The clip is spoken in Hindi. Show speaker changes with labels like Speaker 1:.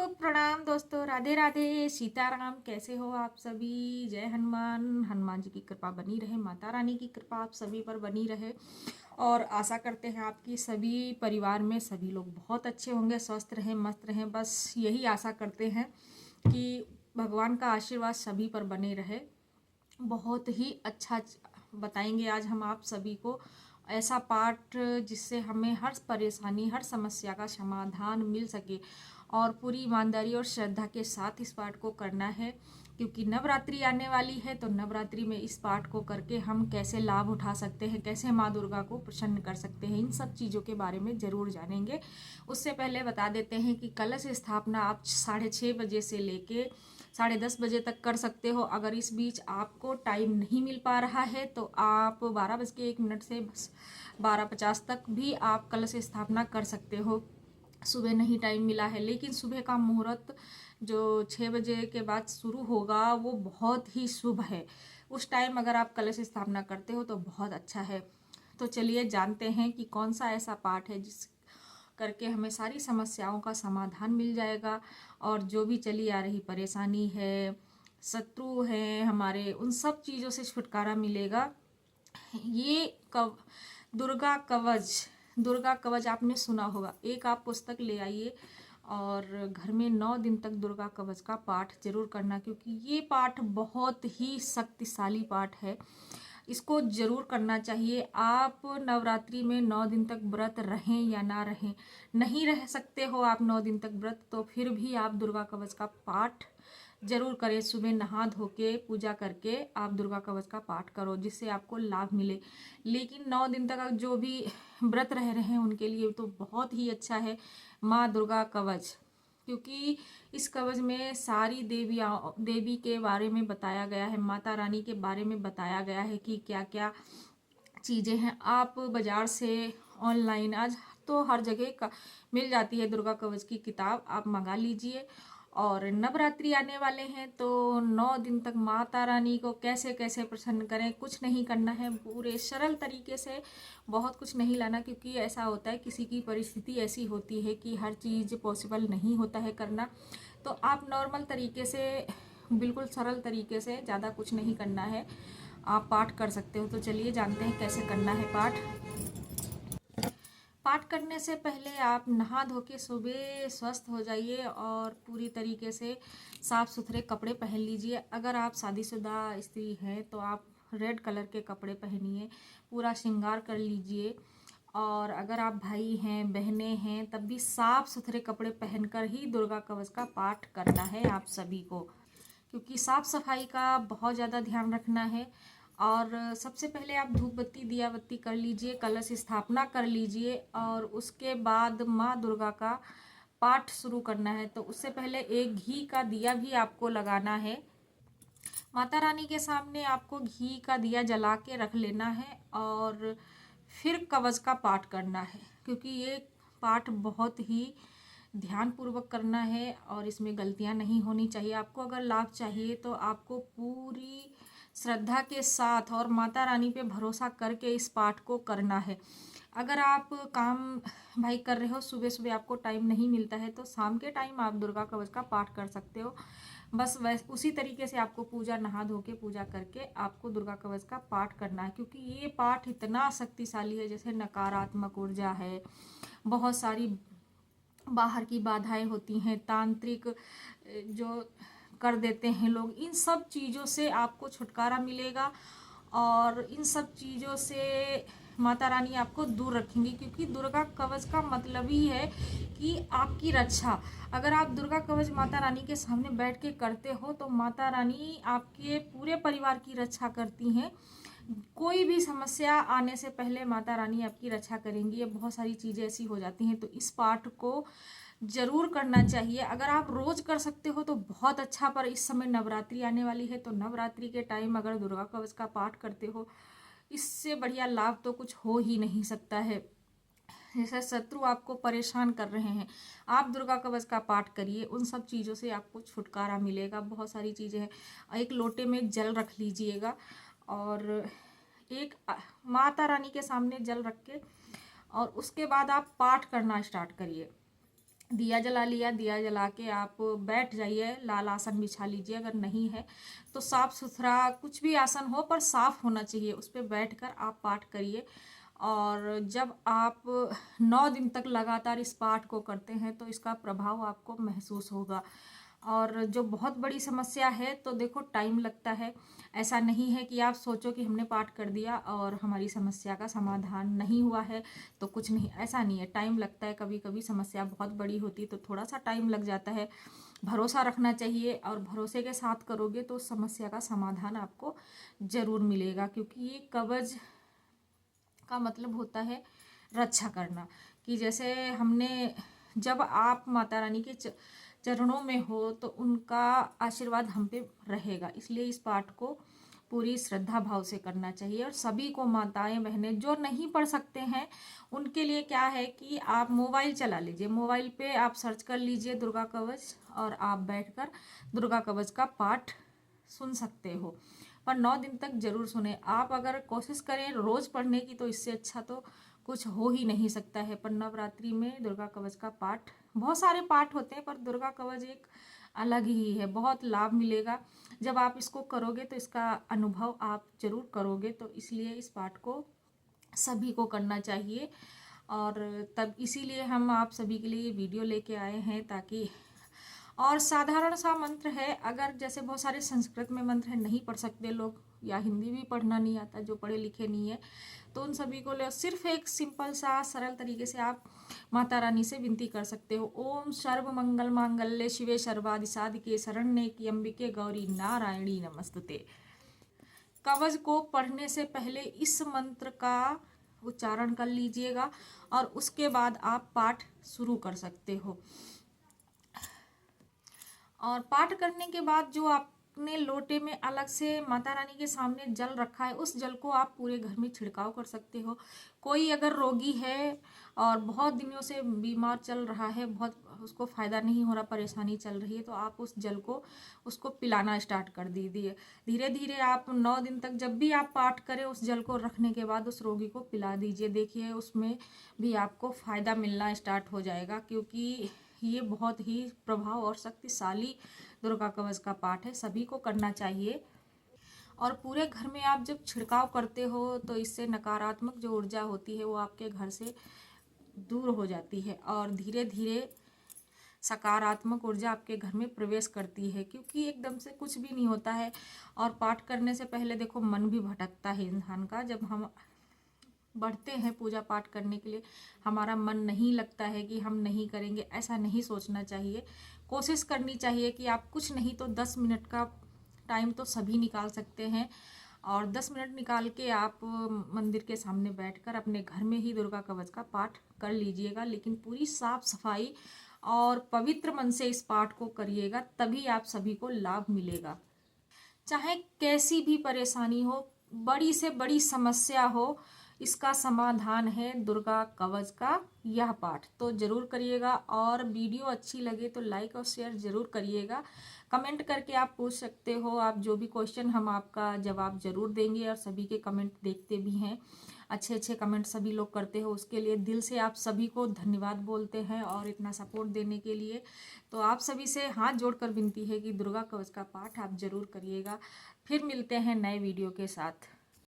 Speaker 1: प्रणाम दोस्तों, राधे राधे, सीताराम। कैसे हो आप सभी? जय हनुमान। हनुमान जी की कृपा बनी रहे, माता रानी की कृपा आप सभी पर बनी रहे। और आशा करते हैं आपकी सभी परिवार में सभी लोग बहुत अच्छे होंगे, स्वस्थ रहें, मस्त रहें। बस यही आशा करते हैं कि भगवान का आशीर्वाद सभी पर बने रहे। बहुत ही अच्छा बताएंगे आज हम आप सभी को ऐसा पाठ जिससे हमें हर परेशानी, हर समस्या का समाधान मिल सके। और पूरी ईमानदारी और श्रद्धा के साथ इस पाठ को करना है, क्योंकि नवरात्रि आने वाली है। तो नवरात्रि में इस पाठ को करके हम कैसे लाभ उठा सकते हैं, कैसे माँ दुर्गा को प्रसन्न कर सकते हैं, इन सब चीज़ों के बारे में ज़रूर जानेंगे। उससे पहले बता देते हैं कि कलश स्थापना आप 6:30 बजे से लेके 10:30 बजे तक कर सकते हो। अगर इस बीच आपको टाइम नहीं मिल पा रहा है तो आप 12:01 से 12:50 तक भी आप कलश स्थापना कर सकते हो। सुबह नहीं टाइम मिला है, लेकिन सुबह का मुहूर्त जो 6 बजे के बाद शुरू होगा वो बहुत ही शुभ है। उस टाइम अगर आप कलश स्थापना करते हो तो बहुत अच्छा है। तो चलिए जानते हैं कि कौन सा ऐसा पाठ है जिस करके हमें सारी समस्याओं का समाधान मिल जाएगा। और जो भी चली आ रही परेशानी है, शत्रु हैं हमारे, उन सब चीज़ों से छुटकारा मिलेगा। ये दुर्गा कवच, दुर्गा कवच आपने सुना होगा। एक आप पुस्तक ले आइए और घर में 9 दिन तक दुर्गा कवच का पाठ जरूर करना, क्योंकि ये पाठ बहुत ही शक्तिशाली पाठ है। इसको जरूर करना चाहिए। आप नवरात्रि में 9 दिन तक व्रत रहें या ना रहें, नहीं रह सकते हो आप 9 दिन तक व्रत, तो फिर भी आप दुर्गा कवच का पाठ जरूर करें। सुबह नहा धो के पूजा करके आप दुर्गा कवच का पाठ करो, जिससे आपको लाभ मिले। लेकिन 9 दिन तक जो भी व्रत रह रहे हैं उनके लिए तो बहुत ही अच्छा है माँ दुर्गा कवच, क्योंकि इस कवच में सारी देवी के बारे में बताया गया है, माता रानी के बारे में बताया गया है कि क्या क्या चीज़ें हैं। आप बाज़ार से, ऑनलाइन आज तो हर जगह का मिल जाती है दुर्गा कवच की किताब, आप मंगा लीजिए। और नवरात्रि आने वाले हैं तो 9 दिन तक माता रानी को कैसे कैसे प्रसन्न करें। कुछ नहीं करना है, पूरे सरल तरीके से, बहुत कुछ नहीं लाना, क्योंकि ऐसा होता है किसी की परिस्थिति ऐसी होती है कि हर चीज़ पॉसिबल नहीं होता है करना। तो आप नॉर्मल तरीके से, बिल्कुल सरल तरीके से, ज़्यादा कुछ नहीं करना है, आप पाठ कर सकते हो। तो चलिए जानते हैं कैसे करना है पाठ। पाठ करने से पहले आप नहा धो के सुबह स्वस्थ हो जाइए और पूरी तरीके से साफ़ सुथरे कपड़े पहन लीजिए। अगर आप शादीशुदा स्त्री हैं तो आप रेड कलर के कपड़े पहनिए, पूरा श्रृंगार कर लीजिए। और अगर आप भाई हैं, बहनें हैं, तब भी साफ़ सुथरे कपड़े पहनकर ही दुर्गा कवच का पाठ करना है आप सभी को, क्योंकि साफ़ सफाई का बहुत ज़्यादा ध्यान रखना है। और सबसे पहले आप धूप बत्ती दिया बत्ती कर लीजिए, कलश स्थापना कर लीजिए, और उसके बाद माँ दुर्गा का पाठ शुरू करना है। तो उससे पहले एक घी का दिया भी आपको लगाना है। माता रानी के सामने आपको घी का दिया जला के रख लेना है और फिर कवच का पाठ करना है, क्योंकि ये पाठ बहुत ही ध्यानपूर्वक करना है और इसमें गलतियां नहीं होनी चाहिए। आपको अगर लाभ चाहिए तो आपको पूरी श्रद्धा के साथ और माता रानी पे भरोसा करके इस पाठ को करना है। अगर आप काम भाई कर रहे हो, सुबह सुबह आपको टाइम नहीं मिलता है, तो शाम के टाइम आप दुर्गा कवच का पाठ कर सकते हो। बस वैसे उसी तरीके से आपको पूजा, नहा धो के पूजा करके आपको दुर्गा कवच का पाठ करना है, क्योंकि ये पाठ इतना शक्तिशाली है। जैसे नकारात्मक ऊर्जा है, बहुत सारी बाहर की बाधाएं होती हैं, तांत्रिक जो कर देते हैं लोग, इन सब चीज़ों से आपको छुटकारा मिलेगा। और इन सब चीज़ों से माता रानी आपको दूर रखेंगी, क्योंकि दुर्गा कवच का मतलब ही है कि आपकी रक्षा। अगर आप दुर्गा कवच माता रानी के सामने बैठ के करते हो तो माता रानी आपके पूरे परिवार की रक्षा करती हैं। कोई भी समस्या आने से पहले माता रानी आपकी रक्षा करेंगी। ये बहुत सारी चीज़ें ऐसी हो जाती हैं, तो इस पाठ को जरूर करना चाहिए। अगर आप रोज कर सकते हो तो बहुत अच्छा, पर इस समय नवरात्रि आने वाली है तो नवरात्रि के टाइम अगर दुर्गा कवच का पाठ करते हो, इससे बढ़िया लाभ तो कुछ हो ही नहीं सकता है। जैसे शत्रु आपको परेशान कर रहे हैं, आप दुर्गा कवच का पाठ करिए, उन सब चीज़ों से आपको छुटकारा मिलेगा। बहुत सारी चीज़ें हैं। एक लोटे में जल रख लीजिएगा और एक माता रानी के सामने जल रख के, और उसके बाद आप पाठ करना स्टार्ट करिए। दिया जला लिया, दिया जला के आप बैठ जाइए, लाल आसन बिछा लीजिए। अगर नहीं है तो साफ सुथरा कुछ भी आसन हो पर साफ होना चाहिए, उस पर बैठ कर आप पाठ करिए। और जब आप 9 दिन तक लगातार इस पाठ को करते हैं तो इसका प्रभाव आपको महसूस होगा। और जो बहुत बड़ी समस्या है तो देखो टाइम लगता है, ऐसा नहीं है कि आप सोचो कि हमने पाठ कर दिया और हमारी समस्या का समाधान नहीं हुआ है तो कुछ नहीं, ऐसा नहीं है, टाइम लगता है। कभी कभी समस्या बहुत बड़ी होती तो थोड़ा सा टाइम लग जाता है। भरोसा रखना चाहिए और भरोसे के साथ करोगे तो उस समस्या का समाधान आपको ज़रूर मिलेगा, क्योंकि ये कवच का मतलब होता है रक्षा करना। कि जैसे हमने, जब आप माता रानी के चरणों में हो तो उनका आशीर्वाद हम पे रहेगा, इसलिए इस पाठ को पूरी श्रद्धा भाव से करना चाहिए। और सभी को, माताएं बहनें जो नहीं पढ़ सकते हैं उनके लिए क्या है कि आप मोबाइल चला लीजिए, मोबाइल पे आप सर्च कर लीजिए दुर्गा कवच और आप बैठकर दुर्गा कवच का पाठ सुन सकते हो। पर 9 दिन तक जरूर सुने। आप अगर कोशिश करें रोज पढ़ने की तो इससे अच्छा तो कुछ हो ही नहीं सकता है। पर नवरात्रि में दुर्गा कवच का पाठ, बहुत सारे पाठ होते हैं पर दुर्गा कवच एक अलग ही है, बहुत लाभ मिलेगा जब आप इसको करोगे तो इसका अनुभव आप जरूर करोगे। तो इसलिए इस पाठ को सभी को करना चाहिए। और तब इसीलिए हम आप सभी के लिए वीडियो लेके आए हैं, ताकि, और साधारण सा मंत्र है। अगर जैसे बहुत सारे संस्कृत में मंत्र है, नहीं पढ़ सकते लोग, या हिंदी भी पढ़ना नहीं आता जो पढ़े लिखे नहीं है, तो उन सभी को सिर्फ एक सिंपल सा सरल तरीके से आप माता रानी से विनती कर सकते हो। ओम सर्व मंगल मांगल्ये शिवे सर्वादि साधिके शरण्ये त्र्यंबके गौरी नारायणी नमस्तुते। कवच को पढ़ने से पहले इस मंत्र का उच्चारण कर लीजिएगा और उसके बाद आप पाठ शुरू कर सकते हो। और पाठ करने के बाद जो आपने लोटे में अलग से माता रानी के सामने जल रखा है, उस जल को आप पूरे घर में छिड़काव कर सकते हो। कोई अगर रोगी है और बहुत दिनों से बीमार चल रहा है, बहुत उसको फ़ायदा नहीं हो रहा, परेशानी चल रही है, तो आप उस जल को उसको पिलाना स्टार्ट कर दीजिए। धीरे धीरे आप 9 दिन तक जब भी आप पाठ करें उस जल को रखने के बाद उस रोगी को पिला दीजिए। देखिए उसमें भी आपको फ़ायदा मिलना स्टार्ट हो जाएगा, क्योंकि ये बहुत ही प्रभाव और शक्तिशाली दुर्गा कवच का पाठ है, सभी को करना चाहिए। और पूरे घर में आप जब छिड़काव करते हो तो इससे नकारात्मक जो ऊर्जा होती है वो आपके घर से दूर हो जाती है और धीरे धीरे सकारात्मक ऊर्जा आपके घर में प्रवेश करती है, क्योंकि एकदम से कुछ भी नहीं होता है। और पाठ करने से पहले देखो मन भी भटकता है इंसान का, जब हम बढ़ते हैं पूजा पाठ करने के लिए हमारा मन नहीं लगता है कि हम नहीं करेंगे, ऐसा नहीं सोचना चाहिए। कोशिश करनी चाहिए कि आप कुछ नहीं तो 10 मिनट का टाइम तो सभी निकाल सकते हैं, और 10 मिनट निकाल के आप मंदिर के सामने बैठकर अपने घर में ही दुर्गा कवच का पाठ कर लीजिएगा। लेकिन पूरी साफ सफाई और पवित्र मन से इस पाठ को करिएगा, तभी आप सभी को लाभ मिलेगा। चाहे कैसी भी परेशानी हो, बड़ी से बड़ी समस्या हो, इसका समाधान है दुर्गा कवच का यह पाठ। तो जरूर करिएगा। और वीडियो अच्छी लगे तो लाइक और शेयर जरूर करिएगा। कमेंट करके आप पूछ सकते हो, आप जो भी क्वेश्चन, हम आपका जवाब जरूर देंगे। और सभी के कमेंट देखते भी हैं, अच्छे अच्छे कमेंट सभी लोग करते हो, उसके लिए दिल से आप सभी को धन्यवाद बोलते हैं और इतना सपोर्ट देने के लिए। तो आप सभी से हाथ जोड़कर विनती है कि दुर्गा कवच का पाठ आप जरूर करिएगा। फिर मिलते हैं नए वीडियो के साथ।